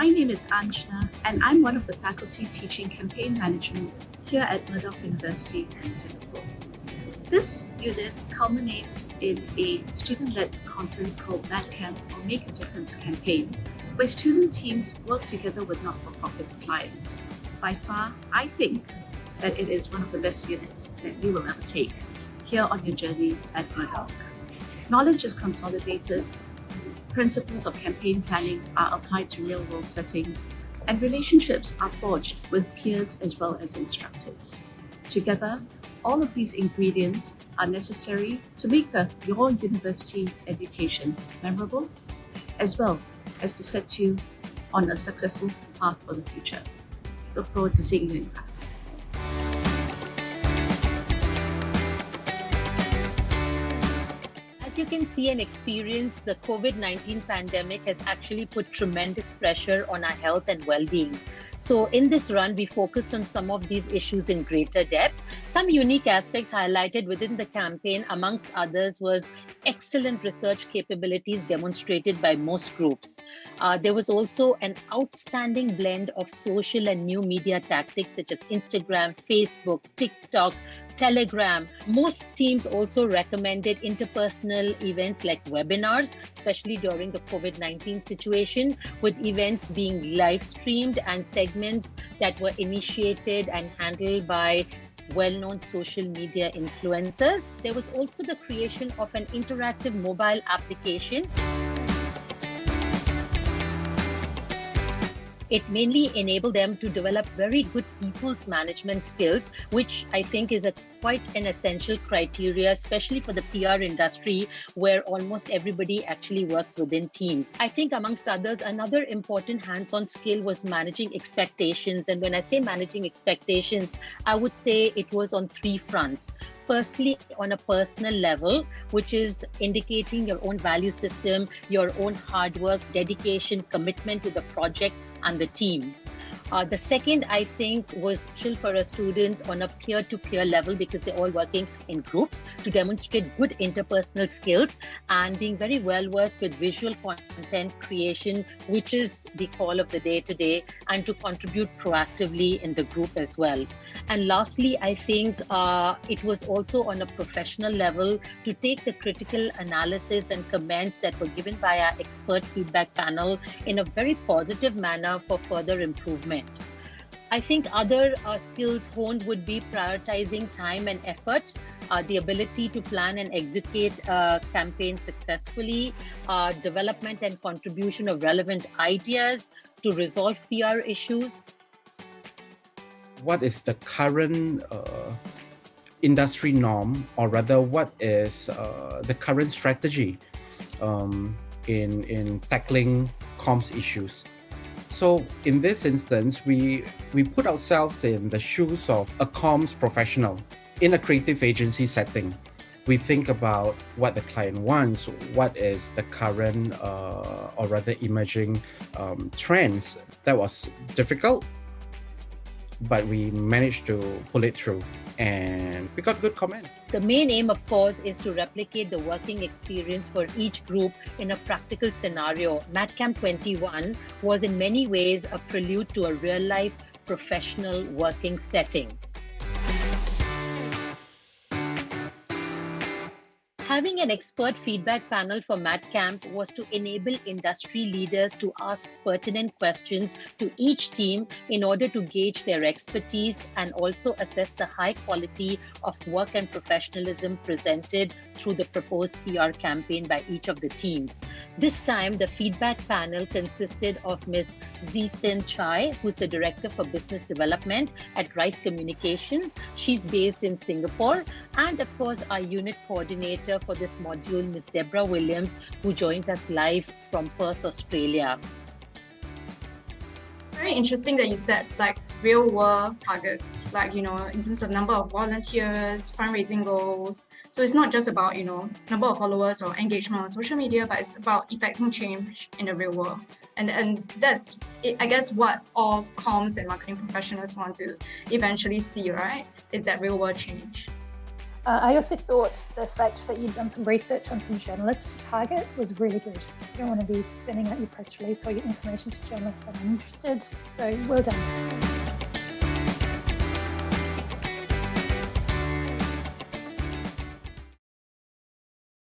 My name is Anshna, and I'm one of the faculty teaching campaign management here at Murdoch University in Singapore. This unit culminates in a student-led conference called MADCamp, or Make a Difference campaign, where student teams work together with not-for-profit clients. By far, I think that it is one of the best units that you will ever take here on your journey at Murdoch. Knowledge is consolidated, principles of campaign planning are applied to real-world settings, and relationships are forged with peers as well as instructors. Together, all of these ingredients are necessary to make your university education memorable, as well as to set you on a successful path for the future. Look forward to seeing you in class. As you can see and experience, the COVID-19 pandemic has actually put tremendous pressure on our health and well-being. So in this run, we focused on some of these issues in greater depth. Some unique aspects highlighted within the campaign, amongst others, was excellent research capabilities demonstrated by most groups. There was also an outstanding blend of social and new media tactics such as Instagram, Facebook, TikTok, Telegram. Most teams also recommended interpersonal events like webinars, especially during the COVID-19 situation, with events being live streamed and segments that were initiated and handled by well-known social media influencers. There was also the creation of an interactive mobile application. It mainly enabled them to develop very good people's management skills, which I think is quite an essential criteria, especially for the PR industry, where almost everybody actually works within teams. I think amongst others, another important hands-on skill was managing expectations. And when I say managing expectations, I would say it was on three fronts. Firstly, on a personal level, which is indicating your own value system, your own hard work, dedication, commitment to the project and the team. The second, I think, was chill for our students on a peer-to-peer level, because they're all working in groups, to demonstrate good interpersonal skills and being very well versed with visual content creation, which is the call of the day today, and to contribute proactively in the group as well. And lastly, I think it was also on a professional level to take the critical analysis and comments that were given by our expert feedback panel in a very positive manner for further improvement. I think other skills honed would be prioritizing time and effort, the ability to plan and execute campaigns successfully, development and contribution of relevant ideas to resolve PR issues. What is the current industry norm, or rather what is the current strategy in tackling comms issues? So in this instance, we put ourselves in the shoes of a comms professional in a creative agency setting. We think about what the client wants, what is the current or rather emerging trends. That was difficult, but we managed to pull it through and we got good comments. The main aim, of course, is to replicate the working experience for each group in a practical scenario. MADCamp 21 was in many ways a prelude to a real-life professional working setting. Having an expert feedback panel for MADCamp was to enable industry leaders to ask pertinent questions to each team in order to gauge their expertise and also assess the high quality of work and professionalism presented through the proposed PR campaign by each of the teams. This time, the feedback panel consisted of Ms. Zee-Sin Chai, who's the Director for Business Development at Rice Communications. She's based in Singapore. And of course, our unit coordinator for this module, Ms. Deborah Williams, who joined us live from Perth, Australia. Very interesting that you said real world targets, in terms of number of volunteers, fundraising goals. So it's not just about, number of followers or engagement on social media, but it's about effecting change in the real world. And that's, I guess, what all comms and marketing professionals want to eventually see, right? Is that real world change. I also thought the fact that you'd done some research on some journalists to target was really good. You don't want to be sending out your press release or your information to journalists that are interested. So well done.